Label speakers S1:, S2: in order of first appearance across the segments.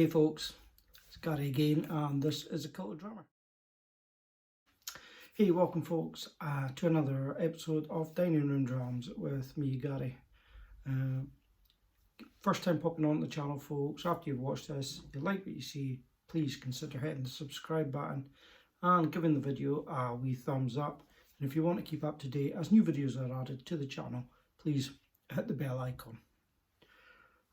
S1: Hey folks, it's Gary again, and this is a Culture Drummer. Hey, welcome folks to another episode of Dining Room Drums with me, Gary. First time popping on the channel, folks. After you've watched this, if you like what you see, please consider hitting the subscribe button and giving the video a wee thumbs up. And if you want to keep up to date as new videos are added to the channel, please hit the bell icon.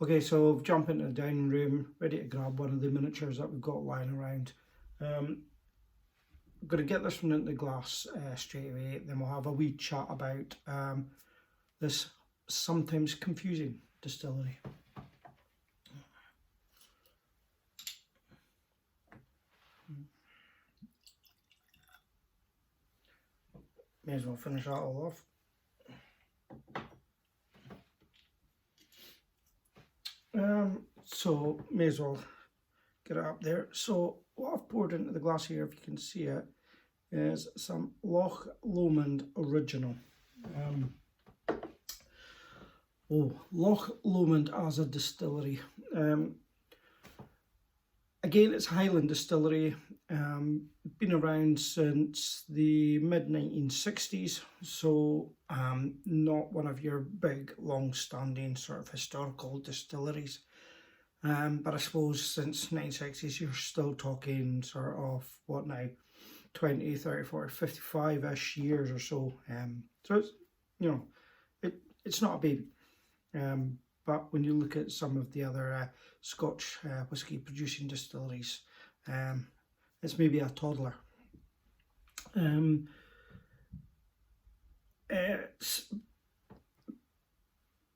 S1: Okay, so I've jumped into the dining room, ready to grab one of the miniatures that we've got lying around. I'm going to get this one into the glass straight away, then we'll have a wee chat about this sometimes confusing distillery. May as well finish that all off. So may as well get it up there. So what I've poured into the glass here, if you can see it, is some Loch Lomond original. Loch Lomond as a distillery. Again, it's Highland distillery. Been around since the mid-1960s, so not one of your big long-standing sort of historical distilleries. But I suppose since 1960s you're still talking sort of, what now, 20, 30, 40, 55-ish years or so. So it's, you know, it's not a baby. But when you look at some of the other Scotch whisky producing distilleries, it's maybe a toddler. It's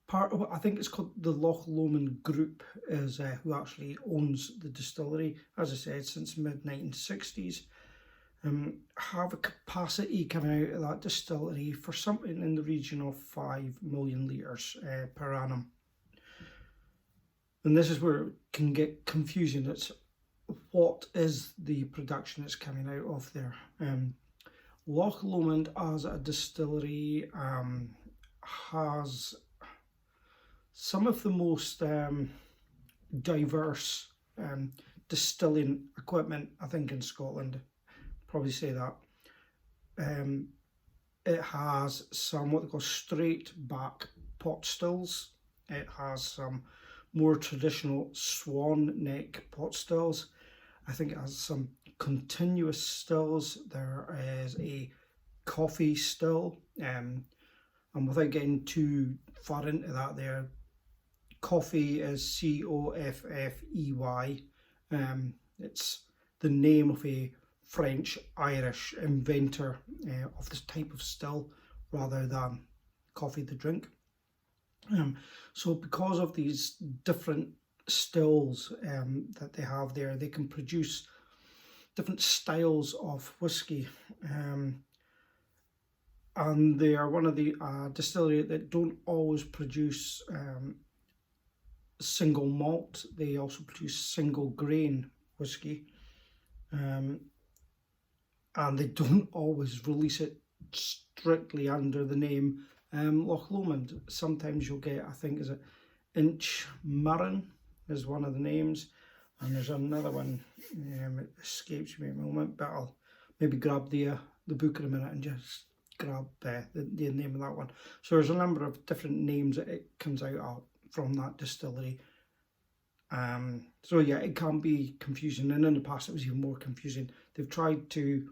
S1: part of, I think it's called the Loch Lomond Group, is who actually owns the distillery. As I said, since mid-1960s. Have a capacity coming out of that distillery for something in the region of 5 million litres per annum. And this is where it can get confusing. It's what is the production that's coming out of there. Loch Lomond as a distillery has some of the most diverse distilling equipment, I think, in Scotland. Probably say that. It has some what they call straight back pot stills. It has some more traditional swan neck pot stills. I think it has some continuous stills. There is a coffee still, and without getting too far into that there, coffee is Coffey. It's the name of a French-Irish inventor of this type of still rather than coffee the drink. So because of these different stills that they have there, they can produce different styles of whisky. And they are one of the distillery that don't always produce single malt. They also produce single grain whisky. And they don't always release it strictly under the name Loch Lomond. Sometimes you'll get, I think, is it Inch Murren is one of the names, and there's another one, it escapes me at the moment, but I'll maybe grab the book in a minute and just grab the name of that one. So there's a number of different names that it comes out of from that distillery. So yeah, it can be confusing, and in the past it was even more confusing. They've tried to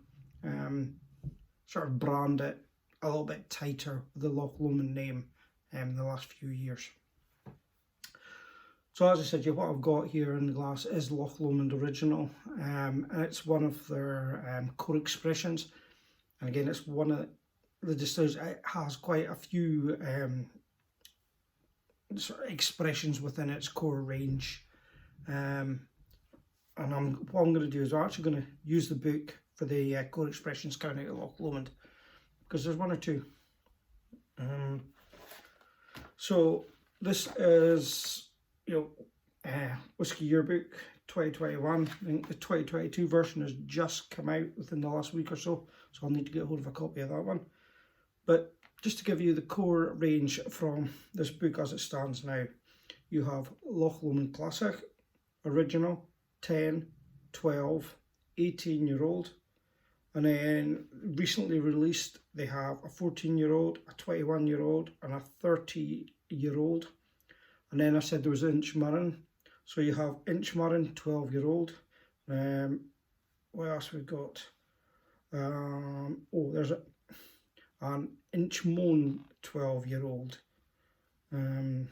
S1: sort of brand it a little bit tighter with the Loch Lomond name in the last few years. So as I said, what I've got here in the glass is Loch Lomond Original, and it's one of their core expressions. And again, it's one of the distilleries. It has quite a few sort of expressions within its core range. And what I'm going to do is I'm actually going to use the book for the core expressions coming out of Loch Lomond, because there's one or two. So this is, Whisky Yearbook 2021. I think the 2022 version has just come out within the last week or so, so I'll need to get hold of a copy of that one. But just to give you the core range from this book as it stands now, you have Loch Lomond Classic, original, 10, 12, 18-year-old. And then recently released, they have a 14-year-old, a 21-year-old, and a 30-year-old. And then I said there was Inchmurrin. So you have Inchmurrin, 12-year-old. What else we've got? Oh, there's an Inchmone, 12-year-old. And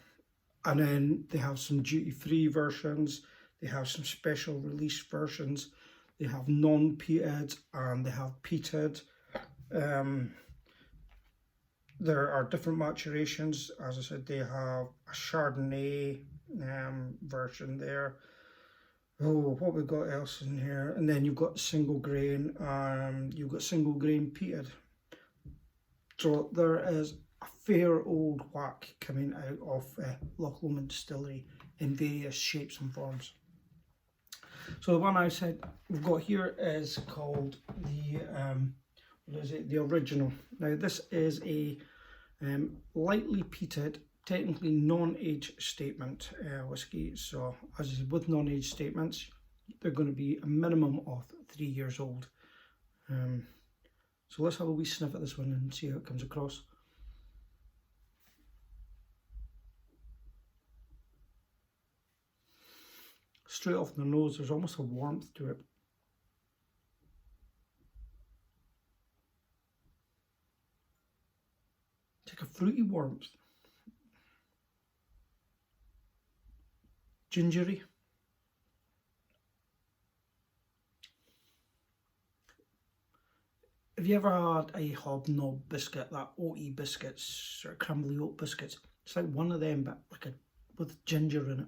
S1: then they have some duty-free versions. They have some special release versions. They have non-peated and they have peated. There are different maturations. As I said, they have a Chardonnay version there. Oh, what we've got else in here? And then you've got single grain. You've got single grain peated. So there is a fair old whack coming out of Loch Lomond Distillery in various shapes and forms. So the one I said we've got here is called the what is it? The original. Now this is a lightly peated, technically non-age statement whiskey. So as I said, with non-age statements, they're going to be a minimum of 3 years old. So let's have a wee sniff at this one and see how it comes across. Straight off the nose, there's almost a warmth to it. It's like a fruity warmth. Gingery. Have you ever had a hobnob biscuit, that oaty biscuits, or crumbly oat biscuits? It's like one of them, but like with ginger in it.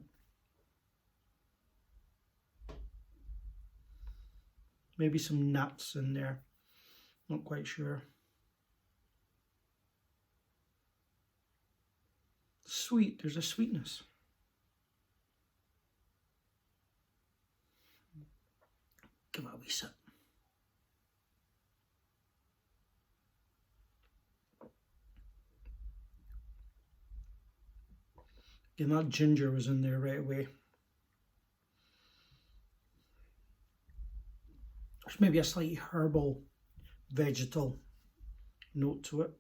S1: Maybe some nuts in there, not quite sure. Sweet, there's a sweetness. Give it a wee sip. Again, that ginger was in there right away. There's maybe a slight herbal, vegetal note to it.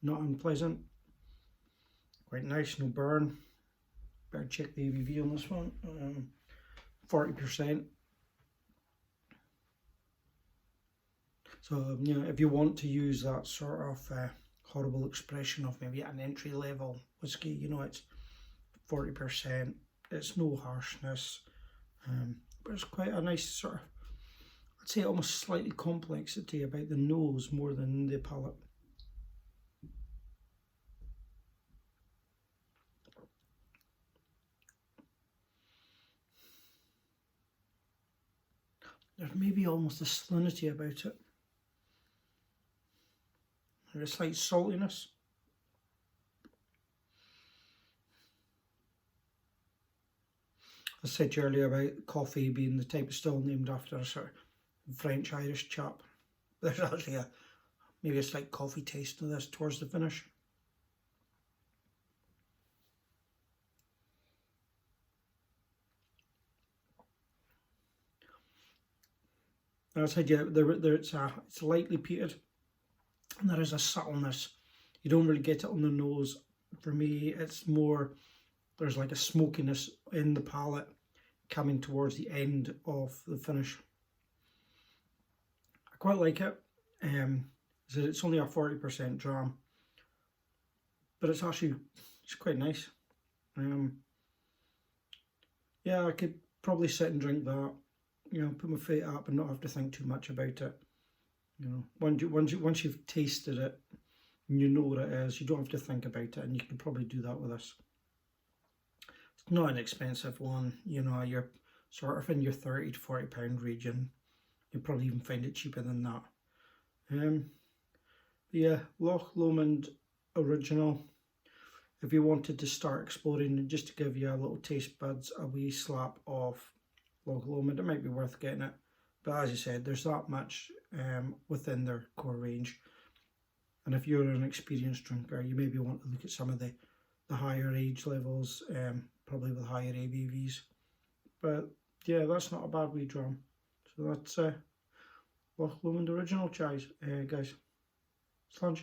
S1: Not unpleasant. Quite nice, no burn. Better check the ABV on this one. 40%. So, you know, if you want to use that sort of horrible expression of maybe an entry level whiskey, you know, it's 40%. It's no harshness, but it's quite a nice sort of, I'd say almost slightly complexity about the nose more than the palate. There's maybe almost a salinity about it. There's a slight saltiness. I said earlier about coffee being the type of still named after a sort of French-Irish chap. There's actually maybe a slight coffee taste to this towards the finish. As I said, yeah, it's lightly peated, and there is a subtleness. You don't really get it on the nose. For me, it's more, there's like a smokiness in the palate coming towards the end of the finish. I quite like it. So it's only a 40% dram, but it's quite nice. Yeah, I could probably sit and drink that. You know, put my feet up and not have to think too much about it. You know, once you've tasted it and you know what it is, you don't have to think about it, and you can probably do that with this. It's not an expensive one. You know, you're sort of in your £30 to £40 region. You'll probably even find it cheaper than that. Yeah, Loch Lomond original. If you wanted to start exploring, and just to give you a little taste buds, a wee slap of Loch Lomond, it might be worth getting it. But as you said, there's that much within their core range. And if you're an experienced drinker, you maybe want to look at some of the higher age levels, probably with higher ABVs. But yeah, that's not a bad wee dram. So that's Loch Lomond original guys. Slàinte.